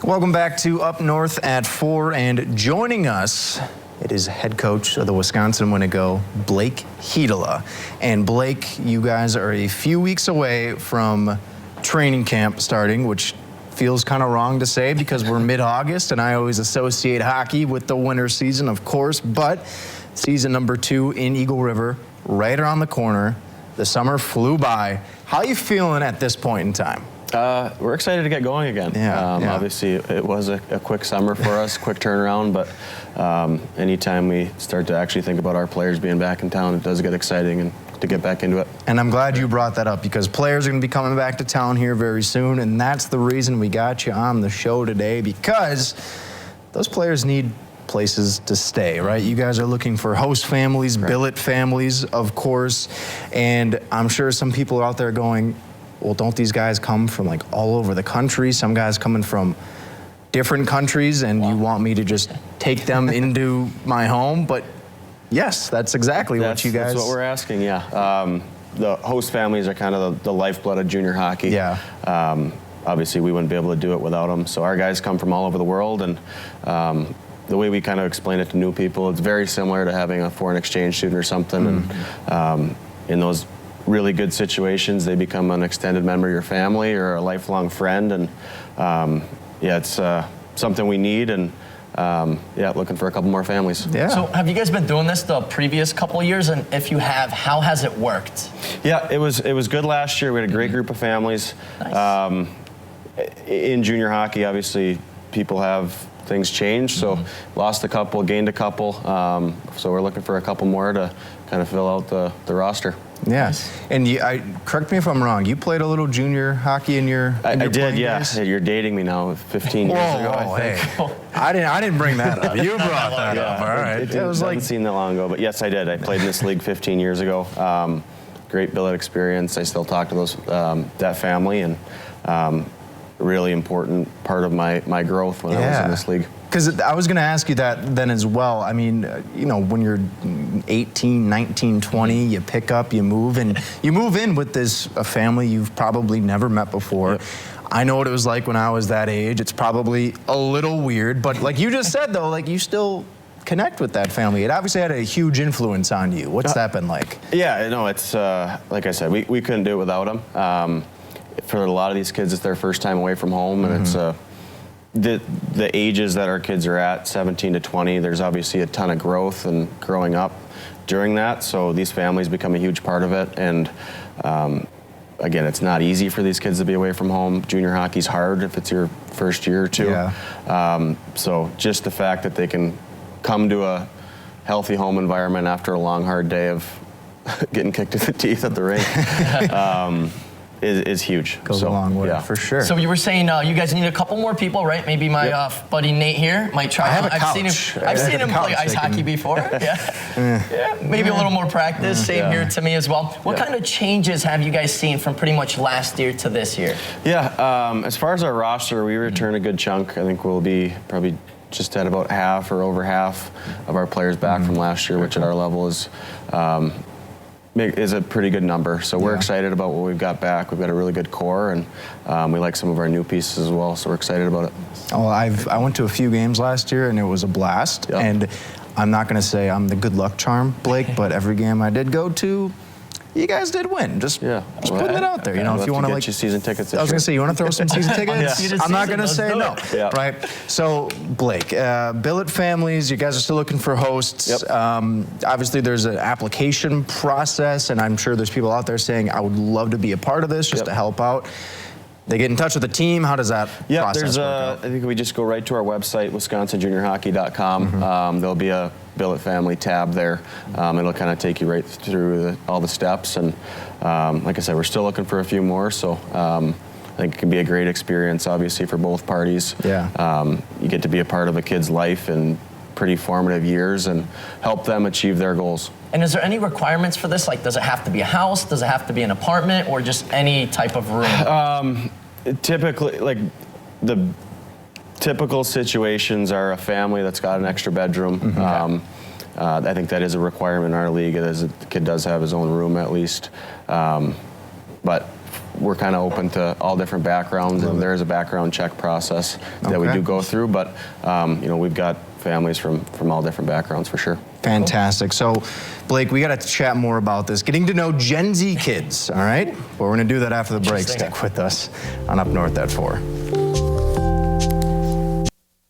Welcome back to Up North at 4, and joining us, it is head coach of the Wisconsin Windigo, Blake Hietala. And Blake, you guys are a few weeks away from training camp starting, which feels kind of wrong to say because we're mid-August, and I always associate hockey with the winter season, of course, but season number 2 in Eagle River, right around the corner. The summer flew by. How are you feeling at this point in time? We're excited to get going again. Obviously, it was a quick summer for us, quick turnaround, but anytime we start to actually think about our players being back in town, it does get exciting and to get back into it. And I'm glad you brought that up because players are going to be coming back to town here very soon, and that's the reason we got you on the show today, because those players need places to stay, right? You guys are looking for host families, billet families, of course, and I'm sure some people are out there going, well, don't these guys come from like all over the country? Some guys coming from different countries, and you want me to just take them into my home? But yes, that's exactly what you guys... That's what we're asking, yeah. The host families are kind of the lifeblood of junior hockey. Yeah. Obviously, we wouldn't be able to do it without them. So our guys come from all over the world, and the way we kind of explain it to new people, it's very similar to having a foreign exchange student or something. And in those really good situations, they become an extended member of your family or a lifelong friend. And yeah, it's something we need, and yeah, looking for a couple more families. Yeah. So have you guys been doing this the previous couple of years? And if you have, how has it worked? Yeah, it was good last year. We had a great group of families. Nice. In junior hockey, obviously, people have things change. So lost a couple, gained a couple. So we're looking for a couple more to kind of fill out the roster. Yes. And correct me if I'm wrong, you played a little junior hockey in your I did, yeah. days? You're dating me now, 15 years ago, I think. Hey. I didn't bring that up. You brought that up. All right. It was like, doesn't seem that long ago, but yes, I did. I played in this league 15 years ago. Great billet experience. I still talk to that family, and really important part of my growth when I was in this league. Because I was going to ask you that then as well. I mean, you know, when you're 18, 19, 20, you pick up, you move, and you move in with a family you've probably never met before. Yep. I know what it was like when I was that age. It's probably a little weird, but like you just said, though, like you still connect with that family. It obviously had a huge influence on you. What's that been like? Yeah, no, it's, like I said, we couldn't do it without them. For a lot of these kids, it's their first time away from home, and it's the ages that our kids are at, 17 to 20, there's obviously a ton of growth and growing up during that, so these families become a huge part of it. And again, it's not easy for these kids to be away from home. Junior hockey's hard if it's your first year or two. Yeah. So just the fact that they can come to a healthy home environment after a long, hard day of getting kicked in the teeth at the rink is huge. Goes a long way, for sure. So you were saying you guys need a couple more people, right? Maybe my buddy Nate here might try. I've seen him play ice hockey before. Yeah. Maybe a little more practice. Same here to me as well. What kind of changes have you guys seen from pretty much last year to this year? Yeah, as far as our roster, we return a good chunk. I think we'll be probably just at about half or over half of our players back from last year, which at our level is a pretty good number. So we're excited about what we've got back. We've got a really good core, and we like some of our new pieces as well, so we're excited about it. Well, I went to a few games last year, and it was a blast. Yep. And I'm not going to say I'm the good luck charm, Blake, but every game I did go to, you guys did win. Just putting it out there. You know, if you want to get you season tickets. I was going to say, you want to throw some season tickets? I'm not going to say no. Yeah. Right. So, Blake, billet families, you guys are still looking for hosts. Yep. Obviously, there's an application process, and I'm sure there's people out there saying, I would love to be a part of this just to help out. They get in touch with the team. How does that process work out? I think we just go right to our website, wisconsinjuniorhockey.com. There'll be a billet family tab there. It'll kind of take you right through all the steps. And like I said, we're still looking for a few more. So I think it can be a great experience, obviously, for both parties. Yeah. You get to be a part of a kid's life in pretty formative years and help them achieve their goals. And is there any requirements for this? Like, does it have to be a house? Does it have to be an apartment, or just any type of room? Typically, like the typical situations are a family that's got an extra bedroom. I think that is a requirement in our league. The kid does have his own room at least. But we're kind of open to all different backgrounds, and there is a background check process that we do go through. But we've got families from all different backgrounds for sure. Fantastic. So, Blake, we got to chat more about this. Getting to know Gen Z kids, all right? But we're going to do that after the break. Stick with us on Up North at 4.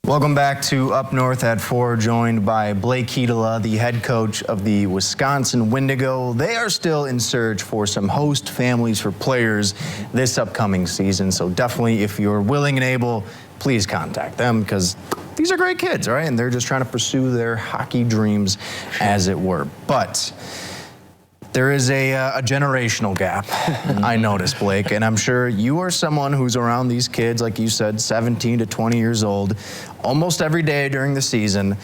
Welcome back to Up North at 4, joined by Blake Hietala, the head coach of the Wisconsin Windigo. They are still in search for some host families for players this upcoming season. So definitely, if you're willing and able, please contact them, because these are great kids, right? And they're just trying to pursue their hockey dreams, as it were. But there is a generational gap, I noticed, Blake, and I'm sure you are someone who's around these kids, like you said, 17 to 20 years old, almost every day during the season.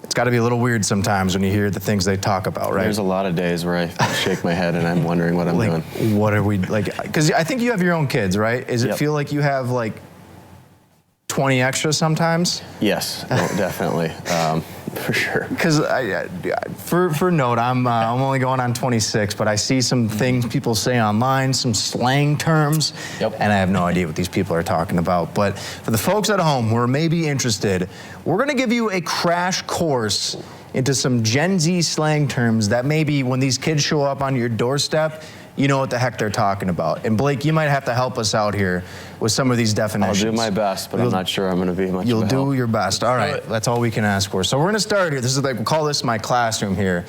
It's got to be a little weird sometimes when you hear the things they talk about, right? There's a lot of days where I shake my head and I'm wondering what I'm doing. What are we, because I think you have your own kids, right? Does it feel like you have 20 extra sometimes? Yes, no, definitely. For sure. Because for note, I'm only going on 26, but I see some things people say online, some slang terms, and I have no idea what these people are talking about. But for the folks at home who are maybe interested, we're going to give you a crash course into some Gen Z slang terms that maybe when these kids show up on your doorstep, you know what the heck they're talking about. And Blake, you might have to help us out here with some of these definitions. I'll do my best, but I'm not sure I'm going to be much of a You'll help. do your best. All right, that's all we can ask for. So we're going to start here. This is we'll call this my classroom here.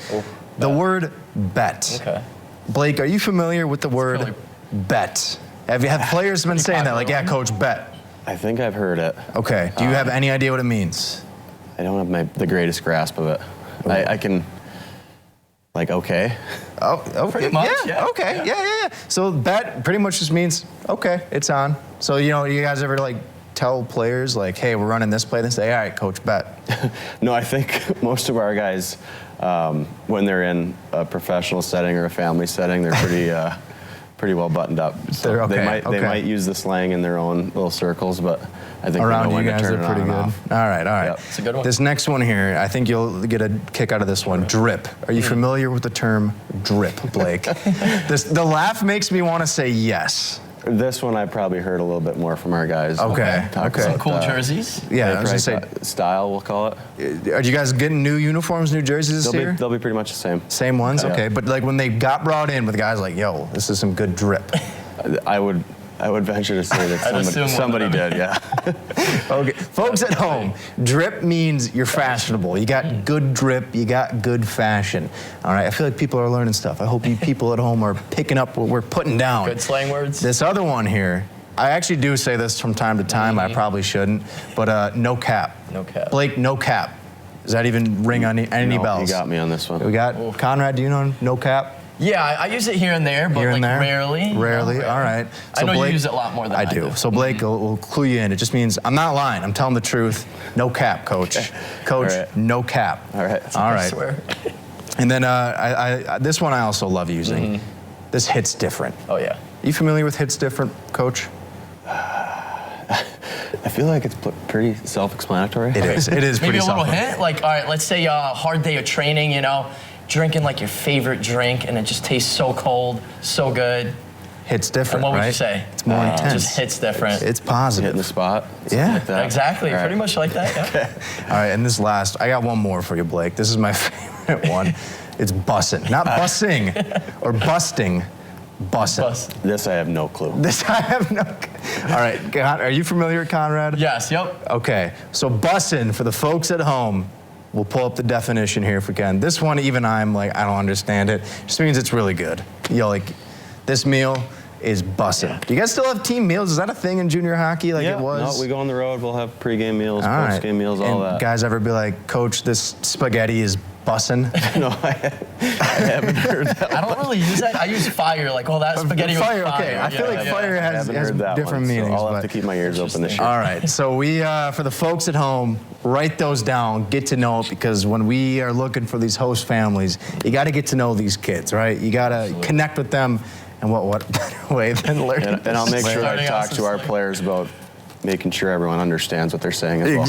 The word bet. Okay. Blake, are you familiar with the word bet? Have players been saying that? Yeah, coach, bet. I think I've heard it. Okay. Do you have any idea what it means? I don't have the greatest grasp of it. I can... okay. Oh, pretty much. Yeah, okay. Yeah. So bet pretty much just means, okay, it's on. So, you guys ever tell players hey, we're running this play, and say, all right, coach, bet? No, I think most of our guys, when they're in a professional setting or a family setting, they're pretty well buttoned up. So they might use the slang in their own little circles, but I think around they know you when guys to turn are it pretty on good. and off. All right. Yep. It's a good one. This next one here, I think you'll get a kick out of this one. Drip. Are you familiar with the term drip, Blake? The laugh makes me want to say yes. This one I probably heard a little bit more from our guys. Okay. Some cool jerseys. Yeah, I was gonna say style, we'll call it. Are you guys getting new uniforms, new jerseys this year? They'll be pretty much the same. Same ones? Yeah. Okay. But when they got brought in with guys yo, this is some good drip. I would venture to say that somebody did, yeah. Okay, folks at home, drip means you're fashionable. You got good drip, you got good fashion. All right, I feel like people are learning stuff. I hope you people at home are picking up what we're putting down. Good slang words. This other one here, I actually do say this from time to time. I probably shouldn't, but no cap. No cap. Blake, no cap. Does that even ring on any bells? You got me on this one. We got Conrad. Do you know no cap? Yeah, I use it here and there, but rarely. Rarely, all right. So I know Blake, you use it a lot more than I do. So Blake, we'll clue you in. It just means I'm not lying. I'm telling the truth. No cap, coach. Okay. Coach, right. No cap. All right. All right. I swear. And then this one I also love using. This hits different. Oh, yeah. You familiar with hits different, coach? I feel like it's pretty self-explanatory. It is. It is Maybe pretty a little self-explanatory. hint? All right, let's say a hard day of training, drinking your favorite drink, and it just tastes so cold, so good. Hits different, and what would right? you say? It's more intense. It just hits different. It's positive. Hitting the spot. Yeah. Like that. Exactly. All right. Pretty much like that. Yeah. Okay. All right, and this last, I got one more for you, Blake. This is my favorite one. It's bussin', not bussing or busting. Bussin'. This I have no clue. This I have no. All right, are you familiar with Conrad? Yes. Yep. Okay, so bussin' for the folks at home. We'll pull up the definition here if we can. This one, even I'm I don't understand it. Just means it's really good. This meal is bussin'. Do you guys still have team meals? Is that a thing in junior hockey it was? No, we go on the road. We'll have pregame meals, All right. postgame meals, all that. Guys ever be like, Coach, this spaghetti is bussin'? No, I haven't heard that. I don't really use that. I use fire. That spaghetti Fire, was fire. okay. I feel like fire has different meanings. So I'll have to keep my ears open this year. All right, so we, for the folks at home, write those down, get to know it, because when we are looking for these host families, you got to get to know these kids, right? You got to connect with them, and what better way than learning? And I'll make sure I talk to our players about making sure everyone understands what they're saying as well.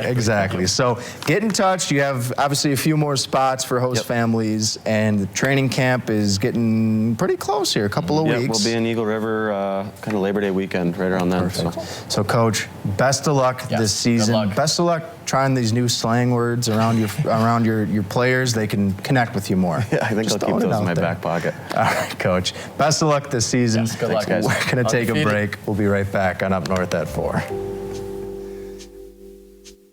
Exactly. So get in touch. You have obviously a few more spots for host families, and the training camp is getting pretty close here, a couple of weeks. We'll be in Eagle River kind of Labor Day weekend, right around then. So Coach, best of luck this season. Good luck. Best of luck trying these new slang words around your players. They can connect with you more. Yeah, I think I'll keep those in my back pocket. All right, Coach. Best of luck this season. Yes, good luck, We're going to take a break. We'll be right back on Up North at 4.